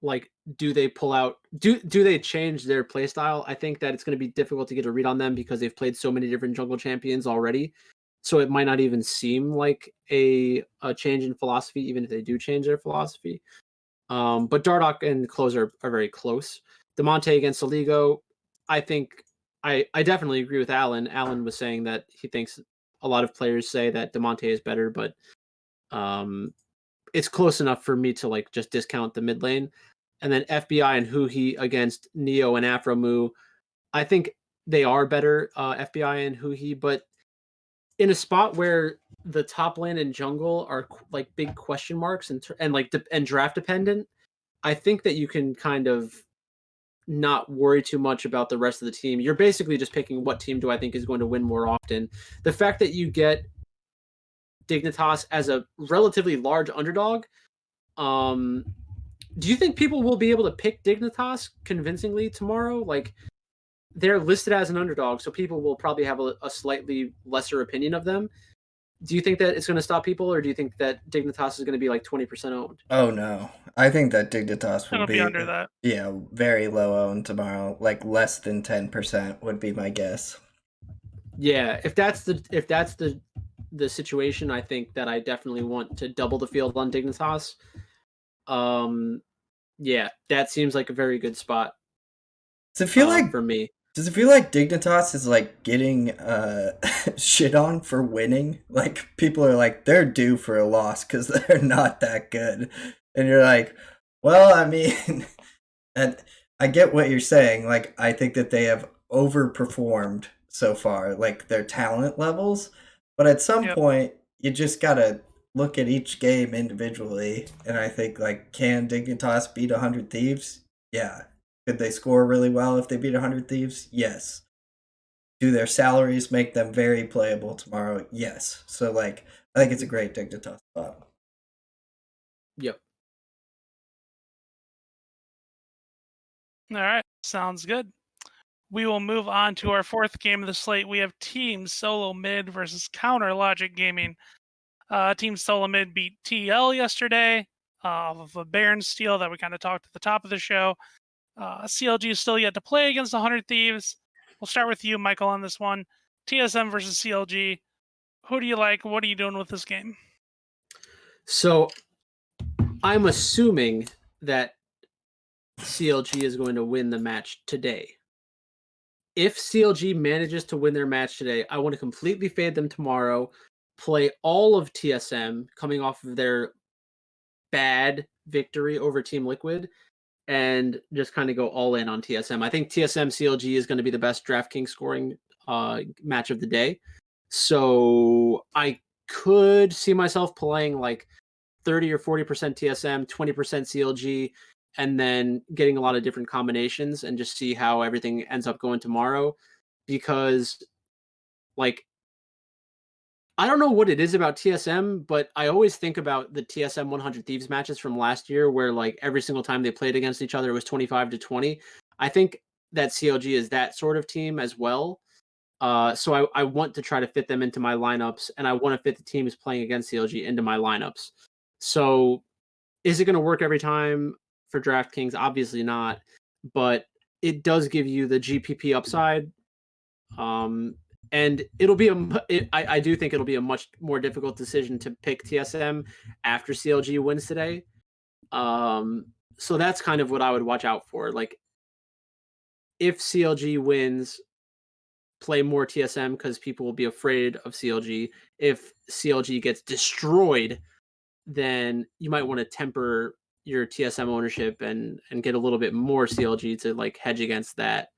Like, do they pull out? Do they change their playstyle? I think that it's going to be difficult to get a read on them because they've played so many different jungle champions already. So it might not even seem like a change in philosophy, even if they do change their philosophy. But Dardoch and Closer are very close. Damonte against Soligo, I think I definitely agree with Alan. Alan was saying that he thinks a lot of players say that Damonte is better, but it's close enough for me to like just discount the mid lane. And then FBI and Huhi against Neo and Afromu. I think they are better, FBI and Huhi, but in a spot where the top lane and jungle are like big question marks and draft dependent, I think that you can kind of not worry too much about the rest of the team. You're basically just picking what team do I think is going to win more often. The fact that you get Dignitas as a relatively large underdog, do you think people will be able to pick Dignitas convincingly tomorrow? Like, they're listed as an underdog, so people will probably have a slightly lesser opinion of them. Do you think that it's going to stop people, or do you think that Dignitas is going to be like 20% owned? Oh no, I think that Dignitas will It'll be under that. Yeah, very low owned tomorrow. Like less than 10% would be my guess. Yeah, if that's the situation, I think that I definitely want to double the field on Dignitas. Yeah, that seems like a very good spot. Does it feel like for me? Does it feel like Dignitas is like getting shit on for winning? Like people are like they're due for a loss because they're not that good, and you're like, well, I mean, and I get what you're saying. Like I think that they have overperformed so far, like their talent levels, but at some point you just gotta look at each game individually, and I think like can Dignitas beat 100 Thieves? Yeah. Could they score really well if they beat 100 Thieves? Yes. Do their salaries make them very playable tomorrow? Yes. So, like, I think it's a great Dignitas spot. Yep. All right. Sounds good. We will move on to our fourth game of the slate. We have Team Solo Mid versus Counter Logic Gaming. Team Solo Mid beat TL yesterday off of a Baron steal that we kind of talked at the top of the show. CLG is still yet to play against 100 Thieves. We'll start with you, Michael, on this one. TSM versus CLG. Who do you like? What are you doing with this game? So, I'm assuming that CLG is going to win the match today. If CLG manages to win their match today, I want to completely fade them tomorrow, play all of TSM coming off of their bad victory over Team Liquid, and just kind of go all in on TSM. I think TSM-CLG is going to be the best DraftKings scoring match of the day. So I could see myself playing like 30 or 40% TSM, 20% CLG, and then getting a lot of different combinations and just see how everything ends up going tomorrow. Because, like, I don't know what it is about TSM, but I always think about the TSM 100 Thieves matches from last year where, like, every single time they played against each other, it was 25-20. I think that CLG is that sort of team as well. So I want to try to fit them into my lineups, and I want to fit the teams playing against CLG into my lineups. So is it going to work every time for DraftKings? Obviously not, but it does give you the GPP upside. And it'll be I do think it'll be a much more difficult decision to pick TSM after CLG wins today. So that's kind of what I would watch out for. Like, if CLG wins, play more TSM because people will be afraid of CLG. If CLG gets destroyed, then you might want to temper your TSM ownership and get a little bit more CLG to like hedge against that.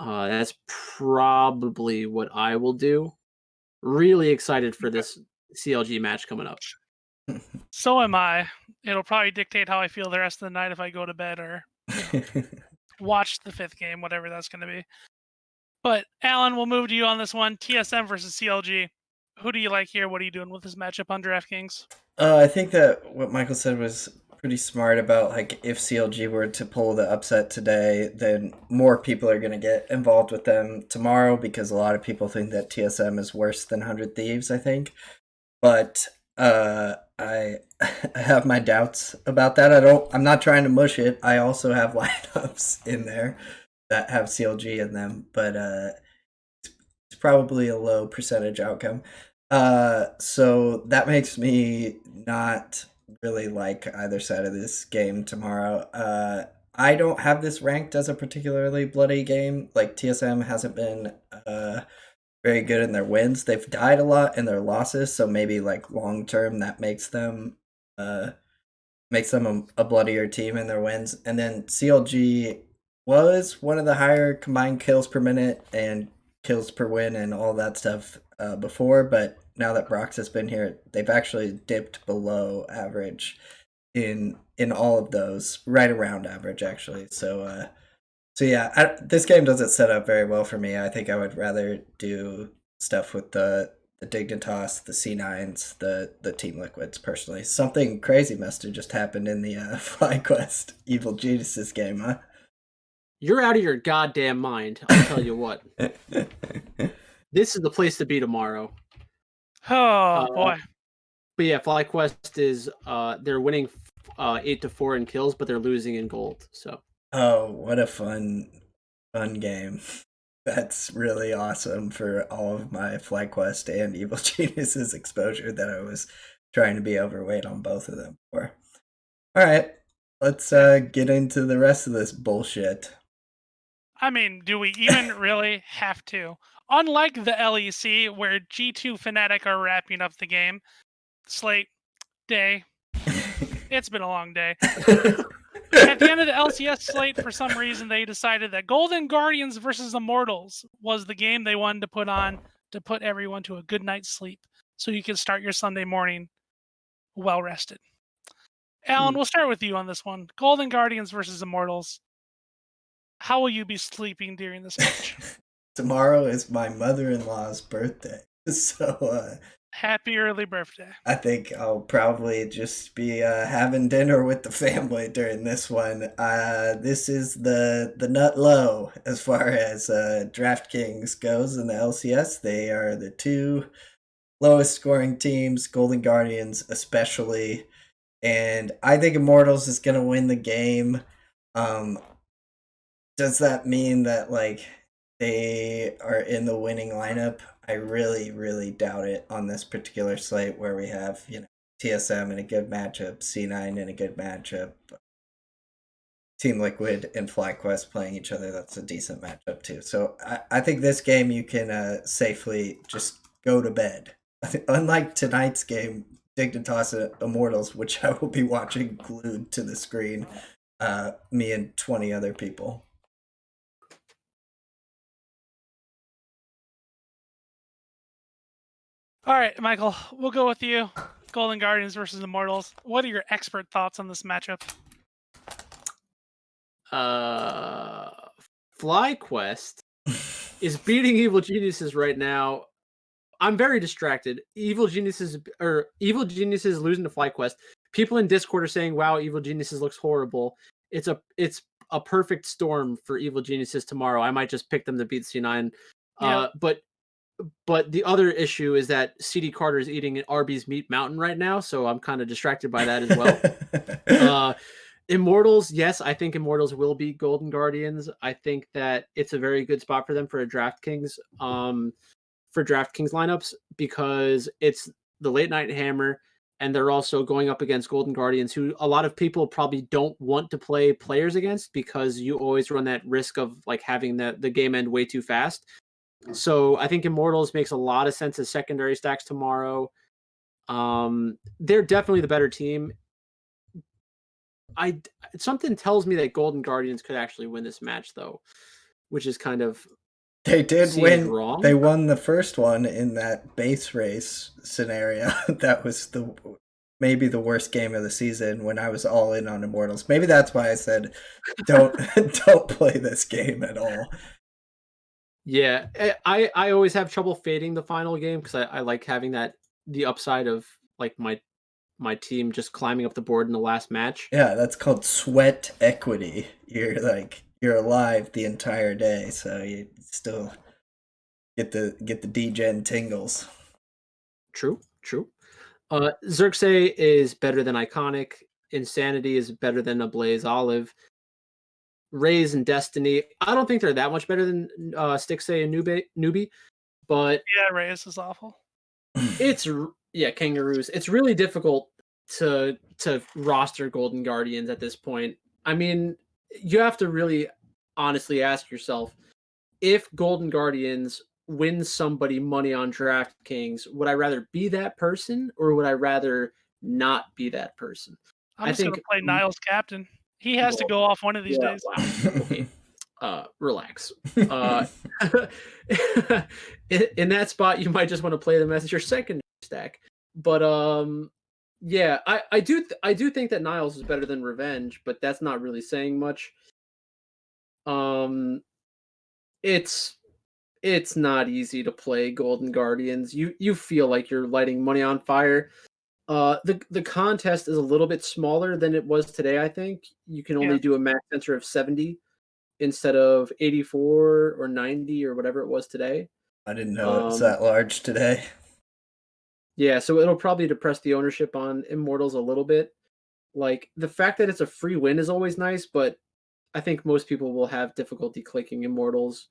That's probably what I will do. Really excited for this CLG match coming up. So am I. It'll probably dictate how I feel the rest of the night if I go to bed or watch the fifth game, whatever that's going to be. But Alan, we'll move to you on this one. TSM versus CLG. Who do you like here? What are you doing with this matchup on DraftKings? I think that what Michael said was pretty smart about, like, if CLG were to pull the upset today, then more people are going to get involved with them tomorrow because a lot of people think that TSM is worse than 100 Thieves, I think. But I have my doubts about that. I'm not trying to mush it. I also have lineups in there that have CLG in them, but it's probably a low percentage outcome. So that makes me not really like either side of this game tomorrow. I don't have this ranked as a particularly bloody game. Like, TSM hasn't been very good in their wins. They've died a lot in their losses, so maybe like long term that makes them a bloodier team in their wins. And then CLG was one of the higher combined kills per minute and kills per win and all that stuff before, but now that Brox has been here, they've actually dipped below average in all of those, right around average actually. So yeah, this game doesn't set up very well for me. I think I would rather do stuff with the Dignitas, the C9s, the Team Liquids personally. Something crazy must have just happened in the FlyQuest Evil Geniuses game, huh? You're out of your goddamn mind, I'll tell you what. This is the place to be tomorrow. Oh boy. But yeah, FlyQuest is they're winning 8-4 in kills, but they're losing in gold. So oh, what a fun game. That's really awesome for all of my FlyQuest and Evil Geniuses exposure that I was trying to be overweight on both of them for. All right, let's get into the rest of this bullshit. I mean, do we even really have to? Unlike the LEC, where G2 Fnatic are wrapping up the game, slate, day, it's been a long day. At the end of the LCS slate, for some reason, they decided that Golden Guardians versus Immortals was the game they wanted to put on to put everyone to a good night's sleep so you can start your Sunday morning well rested. Alan, we'll start with you on this one. Golden Guardians versus Immortals. How will you be sleeping during this match? Tomorrow is my mother-in-law's birthday, so happy early birthday. I think I'll probably just be having dinner with the family during this one. This is the nut low as far as DraftKings goes in the LCS. They are the two lowest scoring teams, Golden Guardians especially, and I think Immortals is going to win the game. Does that mean that like they are in the winning lineup? I really, really doubt it on this particular slate where we have, TSM in a good matchup, C9 in a good matchup, Team Liquid and FlyQuest playing each other. That's a decent matchup too. So I think this game you can safely just go to bed. Unlike tonight's game, Dignitas Immortals, which I will be watching glued to the screen, me and 20 other people. All right, Michael, we'll go with you. Golden Guardians versus Immortals. What are your expert thoughts on this matchup? FlyQuest is beating Evil Geniuses right now. I'm very distracted. Evil Geniuses losing to FlyQuest. People in Discord are saying, "Wow, Evil Geniuses looks horrible." It's a perfect storm for Evil Geniuses tomorrow. I might just pick them to beat C9. Yep. But the other issue is that CD Carter is eating an Arby's Meat Mountain right now, so I'm kind of distracted by that as well. Immortals, yes, I think Immortals will beat Golden Guardians. I think that it's a very good spot for them for a DraftKings lineups because it's the late night hammer, and they're also going up against Golden Guardians, who a lot of people probably don't want to play players against because you always run that risk of like having the game end way too fast. So I think Immortals makes a lot of sense as secondary stacks tomorrow. They're definitely the better team. Something tells me that Golden Guardians could actually win this match, though, which is kind of they did win. Wrong. They won the first one in that base race scenario. That was maybe the worst game of the season when I was all in on Immortals. Maybe that's why I said don't play this game at all. Yeah, I always have trouble fading the final game because I like having the upside of like my team just climbing up the board in the last match. Yeah, that's called sweat equity. You're alive the entire day, so you still get the D-Gen tingles. True. Xerxes is better than Iconic. Insanity is better than Ablaze Olive. Raze and Destiny, I don't think they're that much better than Stixay and Newbie, but yeah, Raze is awful. Kangaroos. It's really difficult to roster Golden Guardians at this point. I mean, you have to really honestly ask yourself, if Golden Guardians wins somebody money on DraftKings, would I rather be that person or would I rather not be that person? I'm just going to play Niles captain. He has to go off one of these days. Wow. Okay. Relax. In that spot, you might just want to play them as your secondary stack. But yeah, I do think that Niles is better than Revenge, but that's not really saying much. It's not easy to play Golden Guardians. You feel like you're lighting money on fire. The contest is a little bit smaller than it was today. I think you can only do a max center of 70 instead of 84 or 90 or whatever it was today. I didn't know it was that large today. Yeah, so it'll probably depress the ownership on Immortals a little bit. Like, the fact that it's a free win is always nice, but I think most people will have difficulty clicking Immortals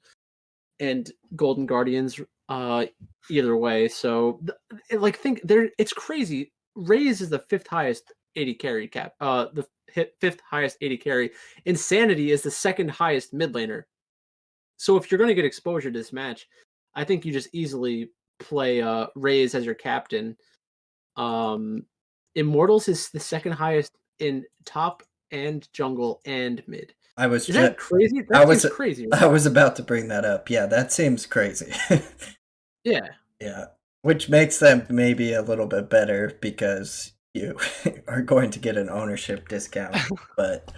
and Golden Guardians either way. So, it's crazy. Raze is the 5th highest 80 carry cap. The 5th highest 80 carry. Insanity is the 2nd highest mid laner. So if you're going to get exposure to this match, I think you just easily play Raze as your captain. Immortals is the 2nd highest in top and jungle and mid. Is that crazy? That seems crazy. Right? I was about to bring that up. Yeah, that seems crazy. Yeah. Yeah. Which makes them maybe a little bit better because you are going to get an ownership discount, but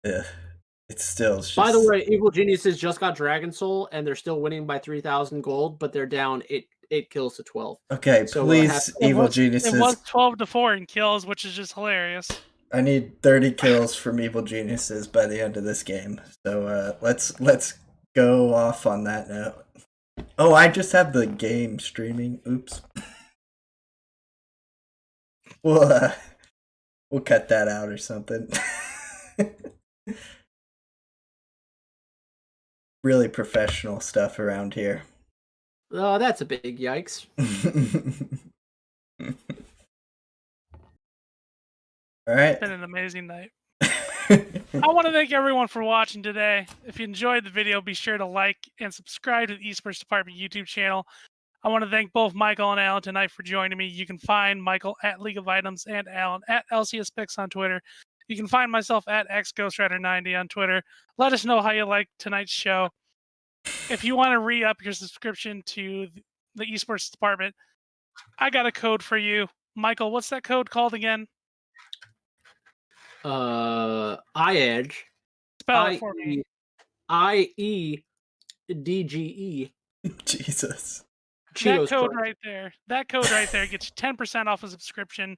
it's still just... By the way, Evil Geniuses just got Dragon Soul and they're still winning by 3,000 gold, but they're down 8 kills to 12. Okay, so, please, Evil Geniuses. It was 12-4 in kills, which is just hilarious. I need 30 kills from Evil Geniuses by the end of this game. So let's go off on that note. Oh, I just have the game streaming. Oops. We'll cut that out or something. Really professional stuff around here. Oh, that's a big yikes. All right. It's been an amazing night. I want to thank everyone for watching today. If you enjoyed the video, be sure to like and subscribe to the Esports Department YouTube channel. I want to thank both Michael and Alan tonight for joining me. You can find Michael at League of Items and Alan at LCS Picks on Twitter. You can find myself at XGhostRider90 on Twitter. Let us know how you liked tonight's show. If you want to re-up your subscription to the Esports Department, I got a code for you. Michael, what's that code called again? iEdge. Spell it for me. IEDGE. Jesus. That code right there. That code right there gets you 10% off a subscription.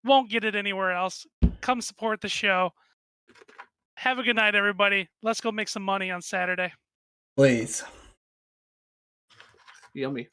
Won't get it anywhere else. Come support the show. Have a good night, everybody. Let's go make some money on Saturday. Please. Yummy.